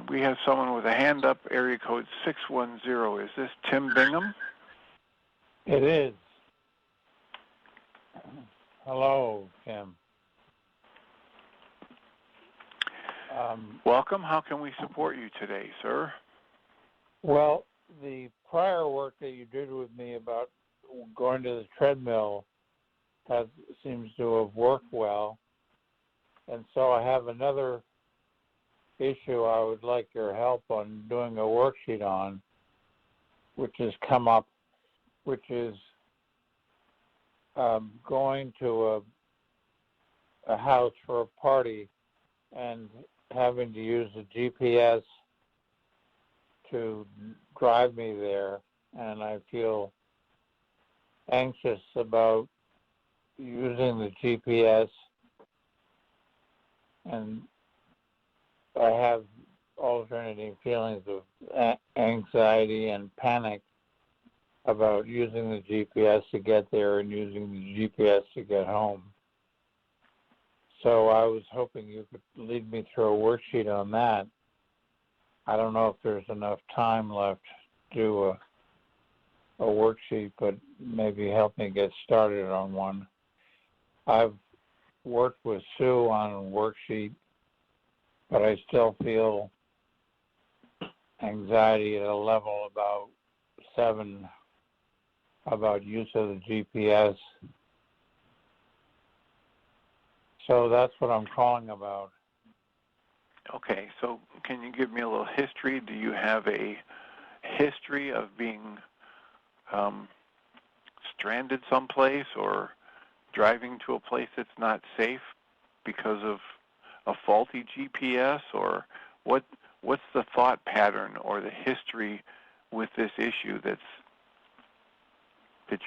And we have someone with a hand up, area code 610. Is this Tim Bingham? It is. Hello, Tim. Welcome. How can we support you today, sir? Well, the prior work that you did with me about going to the treadmill seems to have worked well. And so I have another issue I would like your help on doing a worksheet on, which has come up, which is going to a house for a party and having to use a GPS to drive me there, and I feel anxious about using the GPS, and I have alternating feelings of anxiety and panic about using the GPS to get there and using the GPS to get home. So I was hoping you could lead me through a worksheet on that. I don't know if there's enough time left to do a worksheet, but maybe help me get started on one. I've worked with Sue on a worksheet, but I still feel anxiety at a level about 7 about use of the GPS. So that's what I'm calling about. Okay, so can you give me a little history? Do you have a history of being stranded someplace or driving to a place that's not safe because of a faulty GPS? Or what's the thought pattern or the history with this issue that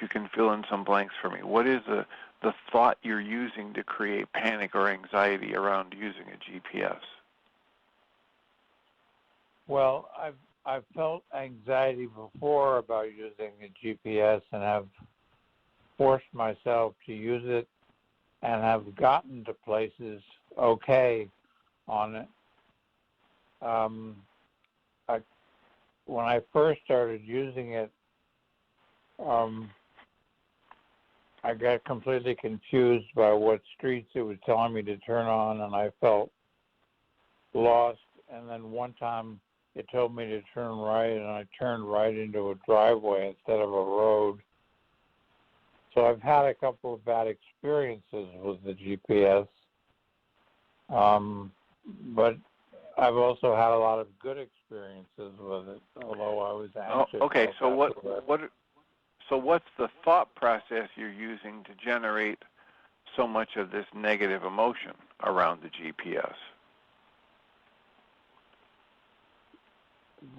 you can fill in some blanks for me? What is the thought you're using to create panic or anxiety around using a GPS? Well, I've felt anxiety before about using a GPS and have forced myself to use it and have gotten to places okay on it. When I first started using it, I got completely confused by what streets it was telling me to turn on, and I felt lost. And then one time it told me to turn right, and I turned right into a driveway instead of a road. So I've had a couple of bad experiences with the GPS, but I've also had a lot of good experiences with it, although I was anxious. Okay, so what's the thought process you're using to generate so much of this negative emotion around the GPS?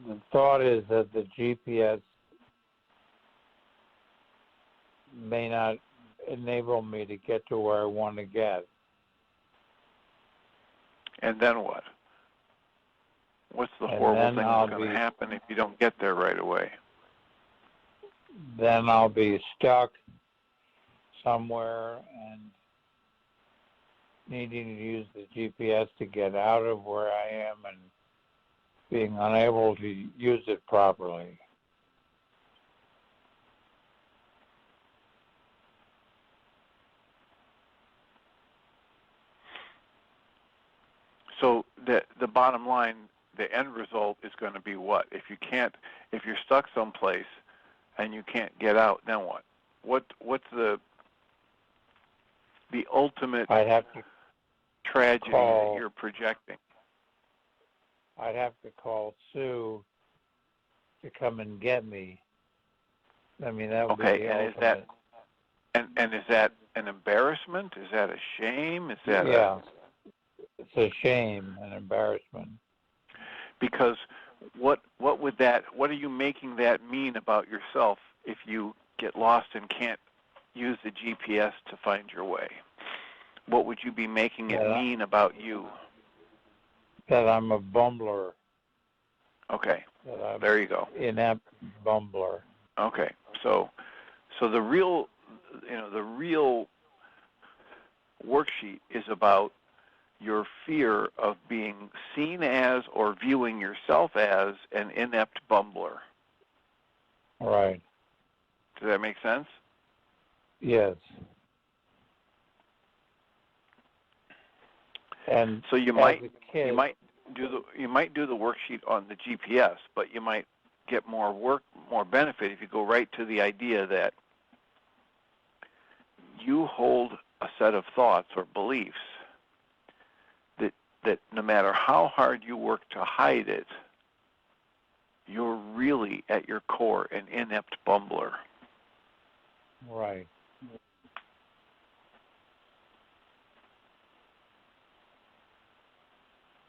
The thought is that the GPS may not enable me to get to where I want to get. And then what? What's the horrible thing that's going to happen if you don't get there right away? Then I'll be stuck somewhere and needing to use the GPS to get out of where I am and being unable to use it properly. So the bottom line, the end result is going to be what? If you're stuck someplace and you can't get out, then what? What's the ultimate tragedy that you're projecting? I'd have to call Sue to come and get me. I mean, that would be the ultimate. And is that an embarrassment? Is that a shame? Is that it's a shame, an embarrassment. Because what are you making that mean about yourself if you get lost and can't use the GPS to find your way? What would you be making it mean about you? That I'm a bumbler. Okay, there you go. Inept bumbler. Okay, so the real worksheet is about your fear of being seen as or viewing yourself as an inept bumbler. Right. Does that make sense? Yes. And so you as might a kid, you might do the worksheet on the GPS, but you might get more benefit if you go right to the idea that you hold a set of thoughts or beliefs that no matter how hard you work to hide it, you're really at your core an inept bumbler. Right.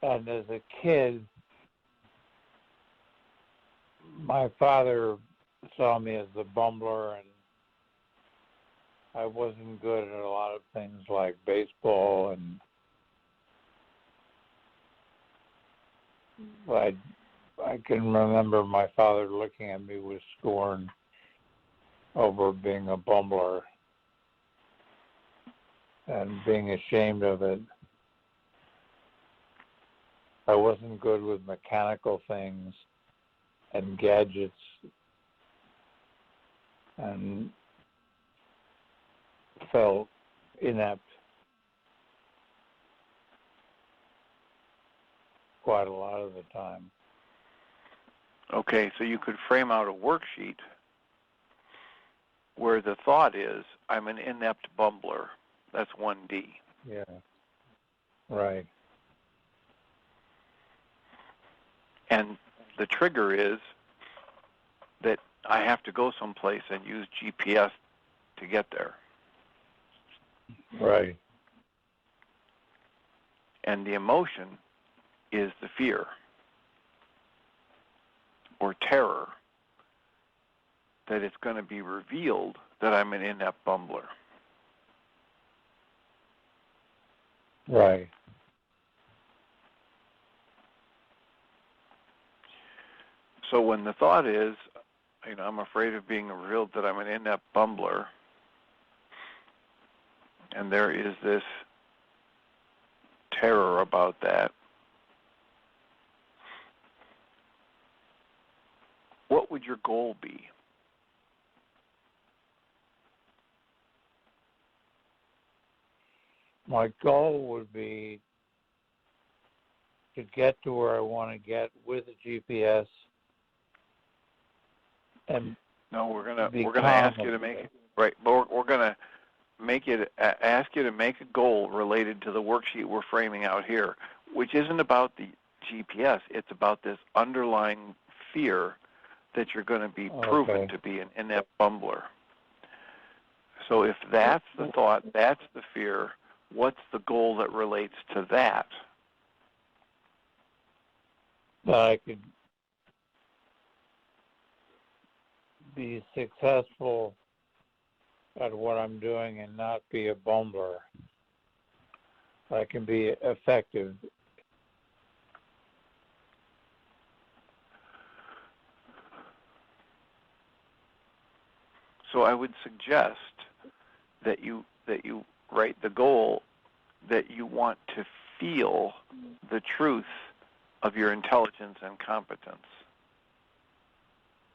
And as a kid, my father saw me as the bumbler, and I wasn't good at a lot of things like baseball, and I can remember my father looking at me with scorn over being a bumbler and being ashamed of it. I wasn't good with mechanical things and gadgets, and felt inept quite a lot of the time. Okay, so you could frame out a worksheet where the thought is, I'm an inept bumbler. That's 1D. Yeah, right. And the trigger is that I have to go someplace and use GPS to get there. Right. And the emotion is the fear or terror that it's going to be revealed that I'm an inept bumbler. Right. So when the thought is, I'm afraid of being revealed that I'm an inept bumbler, and there is this terror about that, what would your goal be? My goal would be to get to where I want to get with the GPS. And no, we're gonna ask you to make it right. But we're gonna ask you to make a goal related to the worksheet we're framing out here, which isn't about the GPS. It's about this underlying fear that you're going to be proven to be an inept bumbler. So if that's the thought, that's the fear, what's the goal that relates to that? That I could be successful at what I'm doing and not be a bumbler. I can be effective. So I would suggest that you write the goal that you want to feel the truth of your intelligence and competence.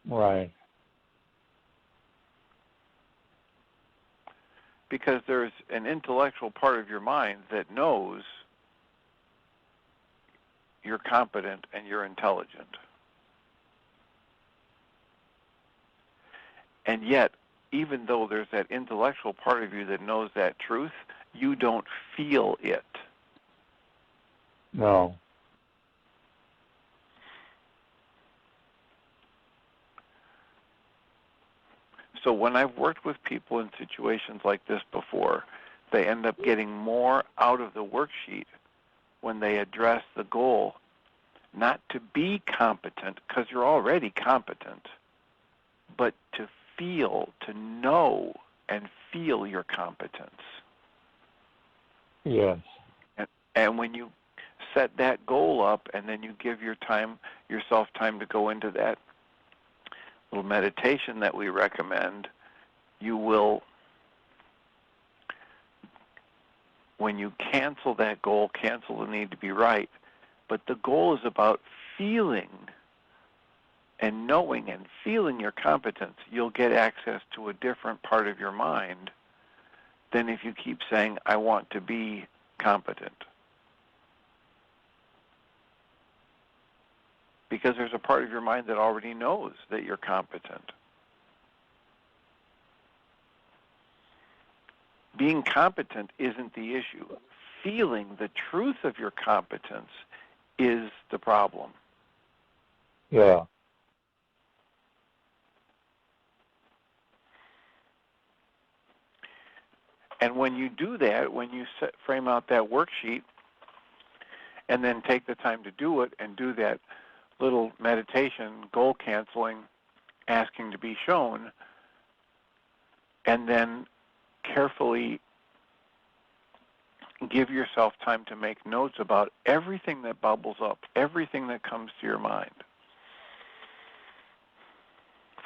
Right. Because there's an intellectual part of your mind that knows you're competent and you're intelligent. And yet, even though there's that intellectual part of you that knows that truth, you don't feel it. No. So when I've worked with people in situations like this before, they end up getting more out of the worksheet when they address the goal not to be competent, because you're already competent, but to feel, to know and feel your competence. Yes. And when you set that goal up and then you give yourself time to go into that little meditation that we recommend, you will when you cancel that goal, cancel the need to be right, but the goal is about feeling and knowing and feeling your competence, you'll get access to a different part of your mind than if you keep saying, I want to be competent. Because there's a part of your mind that already knows that you're competent. Being competent isn't the issue. Feeling the truth of your competence is the problem. Yeah. And when you do that, when you frame out that worksheet and then take the time to do it and do that little meditation, goal canceling, asking to be shown, and then carefully give yourself time to make notes about everything that bubbles up, everything that comes to your mind,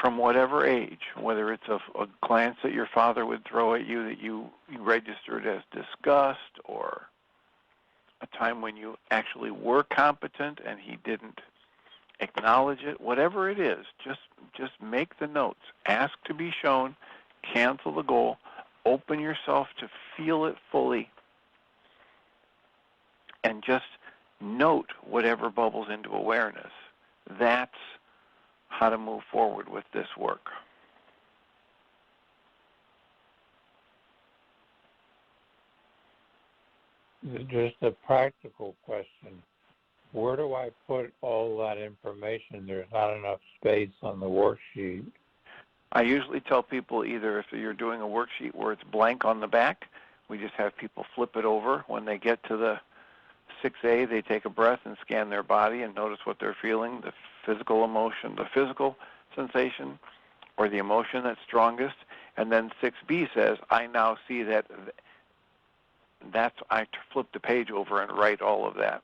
from whatever age, whether it's a glance that your father would throw at you that you registered as disgust, or a time when you actually were competent and he didn't acknowledge it, whatever it is, just make the notes. Ask to be shown, cancel the goal, open yourself to feel it fully, and just note whatever bubbles into awareness. That's how to move forward with this work. Just a practical question. Where do I put all that information? There's not enough space on the worksheet. I usually tell people either if you're doing a worksheet where it's blank on the back, we just have people flip it over. When they get to the 6A, they take a breath and scan their body and notice what they're feeling, the physical emotion, the physical sensation, or the emotion that's strongest. And then 6B says, I now see that I flip the page over and write all of that.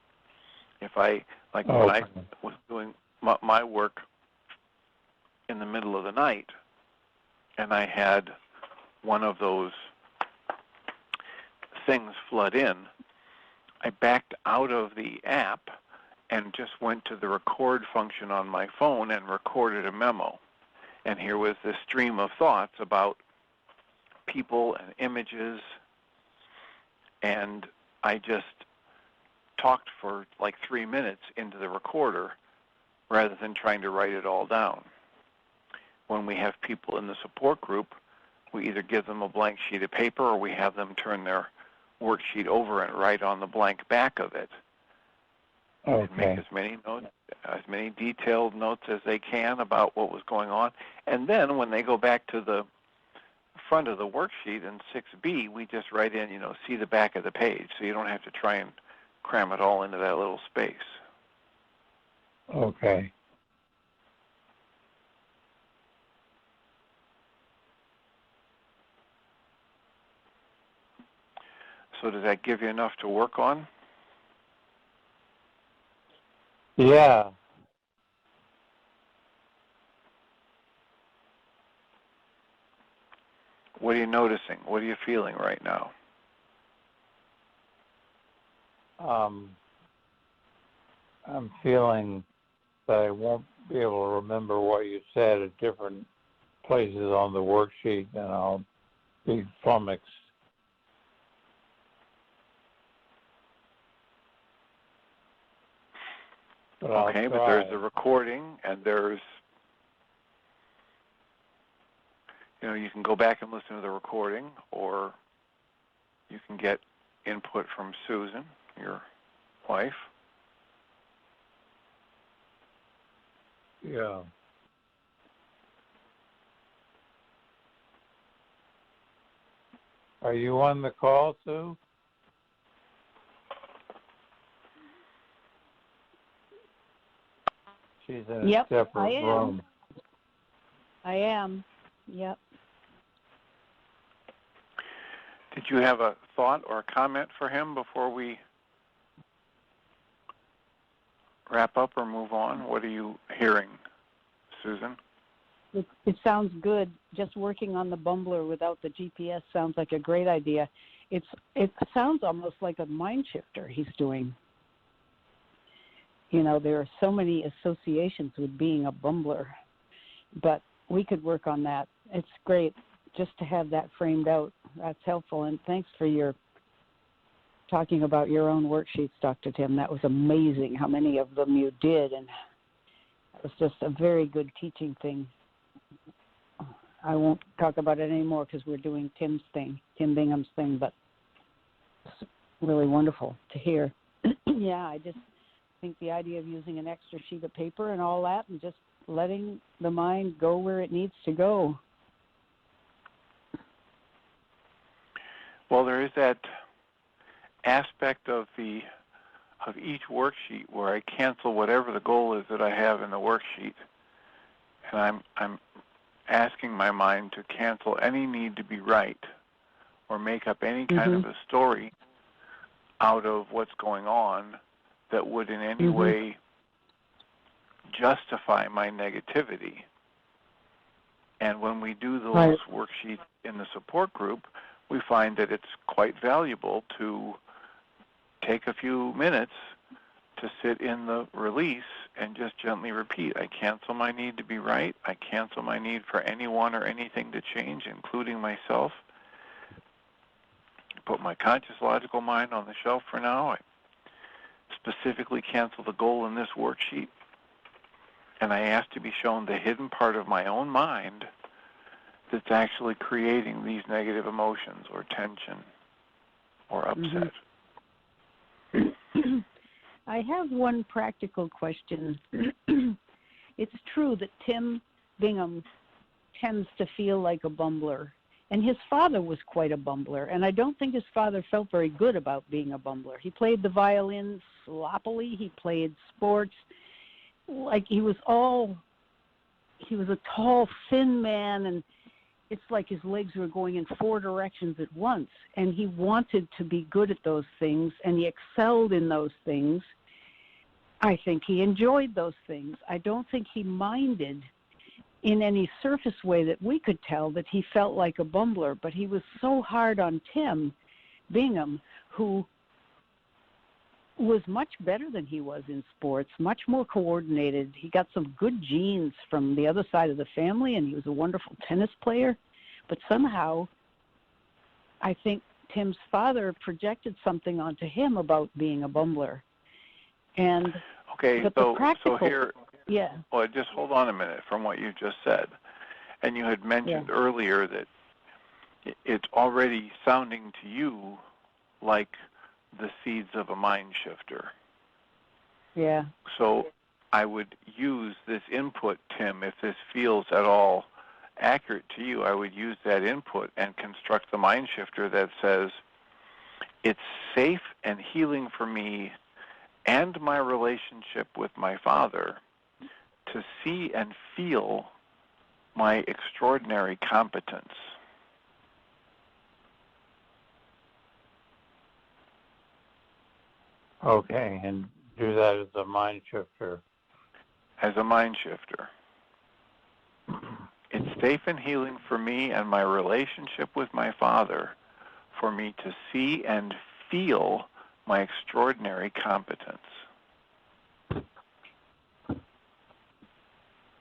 If I, like when I was doing my work in the middle of the night, and I had one of those things flood in, I backed out of the app and just went to the record function on my phone and recorded a memo. And here was this stream of thoughts about people and images, and I just talked for like 3 minutes into the recorder rather than trying to write it all down. When we have people in the support group, we either give them a blank sheet of paper or we have them turn their worksheet over and write on the blank back of it. Okay. And make as many notes, as many detailed notes as they can about what was going on. And then when they go back to the front of the worksheet in 6B, we just write in, see the back of the page, so you don't have to try and cram it all into that little space. Okay. So does that give you enough to work on? Yeah. What are you noticing? What are you feeling right now? I'm feeling that I won't be able to remember what you said at different places on the worksheet, and I'll be flummoxed. But okay, but there's the recording, and there's, you can go back and listen to the recording, or you can get input from Susan, your wife. Yeah. Are you on the call, Sue? She's in a separate room. I am. Yep. Did you have a thought or a comment for him before we wrap up or move on? What are you hearing, Susan? It sounds good. Just working on the bumbler without the GPS sounds like a great idea. it sounds almost like a MindShifter he's doing. You know, there are so many associations with being a bumbler, but we could work on that. It's great just to have that framed out. That's helpful, and thanks for your talking about your own worksheets, Dr. Tim. That was amazing how many of them you did, and it was just a very good teaching thing. I won't talk about it anymore because we're doing Tim Bingham's thing, but it's really wonderful to hear. Yeah, I just think the idea of using an extra sheet of paper and all that and just letting the mind go where it needs to go. Well, there is that aspect of each worksheet where I cancel whatever the goal is that I have in the worksheet, and I'm asking my mind to cancel any need to be right or make up any kind of a story out of what's going on that would in any way justify my negativity. And when we do those worksheets in the support group, we find that it's quite valuable to take a few minutes to sit in the release and just gently repeat, I cancel my need to be right. I cancel my need for anyone or anything to change, including myself. Put my conscious logical mind on the shelf for now. I specifically cancel the goal in this worksheet, and I ask to be shown the hidden part of my own mind that's actually creating these negative emotions or tension or upset. I have one practical question. It's true that Tim Bingham tends to feel like a bumbler, and his father was quite a bumbler, and I don't think his father felt very good about being a bumbler. He played the violin sloppily. He played sports like he was a tall, thin man, and it's like his legs were going in 4 directions at once, and he wanted to be good at those things, and he excelled in those things. I think he enjoyed those things. I don't think he minded in any surface way that we could tell that he felt like a bumbler, but he was so hard on Tim Bingham, who was much better than he was in sports, much more coordinated. He got some good genes from the other side of the family, and he was a wonderful tennis player. But somehow, I think Tim's father projected something onto him about being a bumbler. And okay, so here, yeah. Well, just hold on a minute from what you just said. And you had mentioned earlier that it's already sounding to you like the seeds of a MindShifter. Yeah. So I would use this input, Tim, if this feels at all accurate to you, I would use that input and construct the MindShifter that says, it's safe and healing for me and my relationship with my father to see and feel my extraordinary competence. Okay, and do that as a MindShifter. As a MindShifter. It's safe and healing for me and my relationship with my father for me to see and feel my extraordinary competence.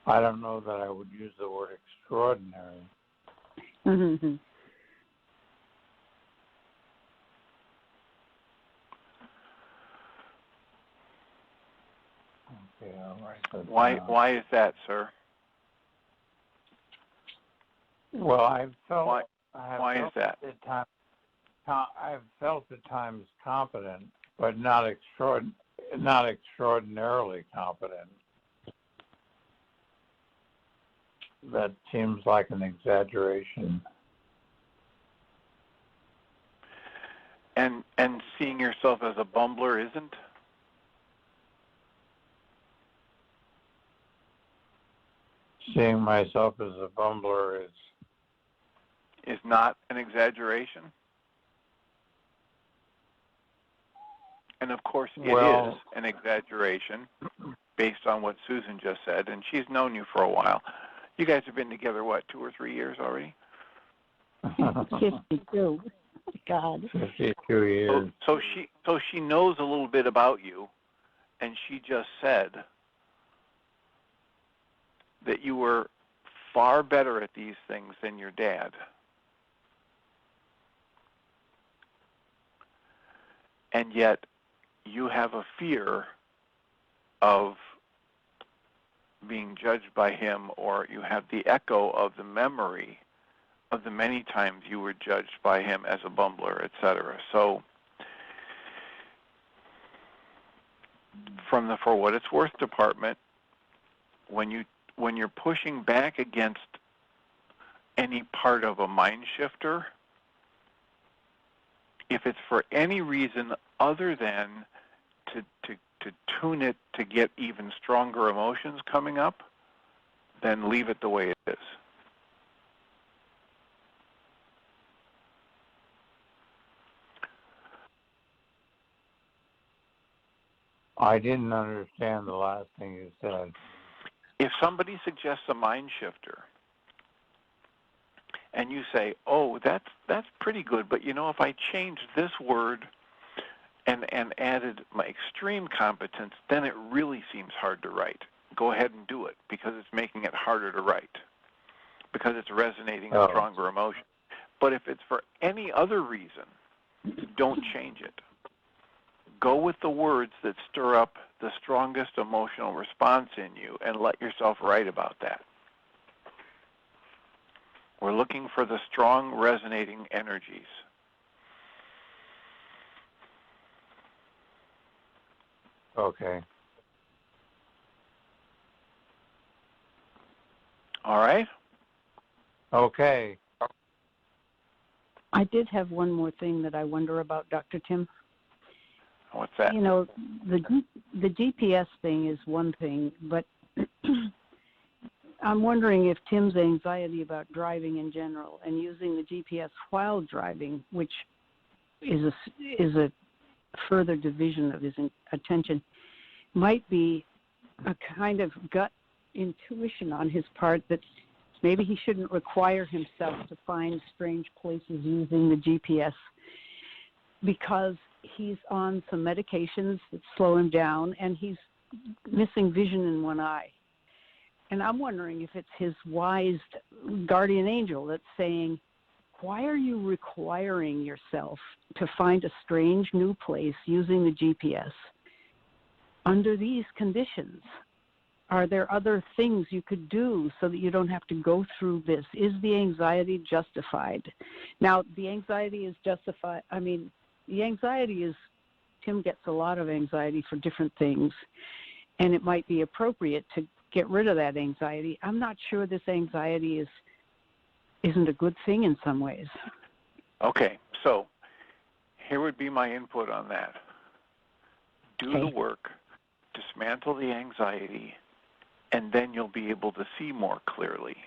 I don't know that I would use the word extraordinary. Mm-hmm. Okay, I'll write that down. Why is that, sir? Well, I've felt. Why is that? I've felt at times competent, but not extraordinarily competent. That seems like an exaggeration. And seeing yourself as a bumbler isn't? Seeing myself as a bumbler is not an exaggeration? And of course it is an exaggeration based on what Susan just said, and she's known you for a while. You guys have been together, 2 or 3 years already? 52. God. 52 years. So she knows a little bit about you, and she just said that you were far better at these things than your dad. And yet you have a fear of being judged by him, or you have the echo of the memory of the many times you were judged by him as a bumbler, etc. So from the For What It's Worth department, when you're pushing back against any part of a MindShifter, if it's for any reason other than to tune it to get even stronger emotions coming up, then leave it the way it is. I didn't understand the last thing you said. If somebody suggests a MindShifter, and you say, "Oh, that's pretty good, but you know, if I change this word and added my extreme competence, then it really seems hard to write." Go ahead and do it, because it's making it harder to write, because it's resonating a stronger emotion. But if it's for any other reason, don't change it. Go with the words that stir up the strongest emotional response in you and let yourself write about that. We're looking for the strong resonating energies. Okay. All right? Okay. I did have one more thing that I wonder about, Dr. Tim. What's that? You know, the GPS thing is one thing, but I'm wondering if Tim's anxiety about driving in general and using the GPS while driving, which is a further division of his attention, might be a kind of gut intuition on his part that maybe he shouldn't require himself to find strange places using the GPS, because he's on some medications that slow him down and he's missing vision in one eye. And I'm wondering if it's his wise guardian angel that's saying, why are you requiring yourself to find a strange new place using the GPS under these conditions? Are there other things you could do so that you don't have to go through this? Is the anxiety justified? Now, the anxiety is justified. I mean, the anxiety is, Tim gets a lot of anxiety for different things, and it might be appropriate to get rid of that anxiety. I'm not sure this anxiety isn't a good thing in some ways. Okay, so here would be my input on that. Do the work, dismantle the anxiety, and then you'll be able to see more clearly.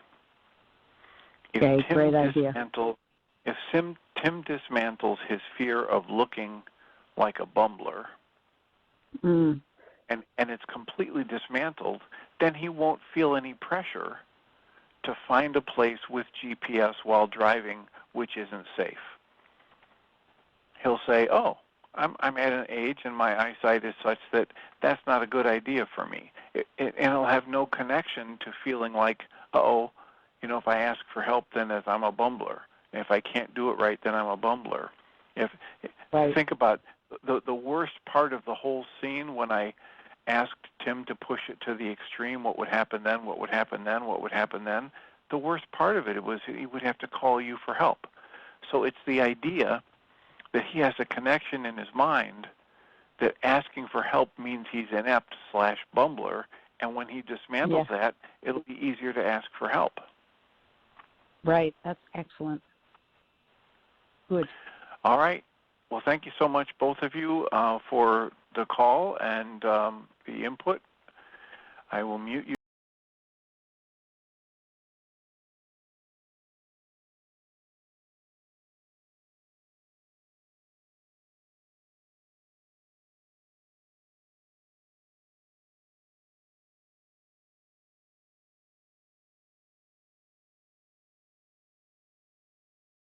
If great idea. If Tim dismantles his fear of looking like a bumbler, and it's completely dismantled, then he won't feel any pressure to find a place with GPS while driving which isn't safe. He'll say, "Oh, I'm at an age and my eyesight is such that that's not a good idea for me." And it'll have no connection to feeling like, "Uh-oh, you know, if I ask for help, then I'm a bumbler. And if I can't do it right, then I'm a bumbler." Think about the worst part of the whole scene when I asked Tim to push it to the extreme. What would happen then? What would happen then? What would happen then? The worst part of it was he would have to call you for help. So it's the idea that he has a connection in his mind that asking for help means he's inept / bumbler, and when he dismantles that, it'll be easier to ask for help. Right. That's excellent. Good. All right. Well, thank you so much, both of you, for the call and the input. I will mute you.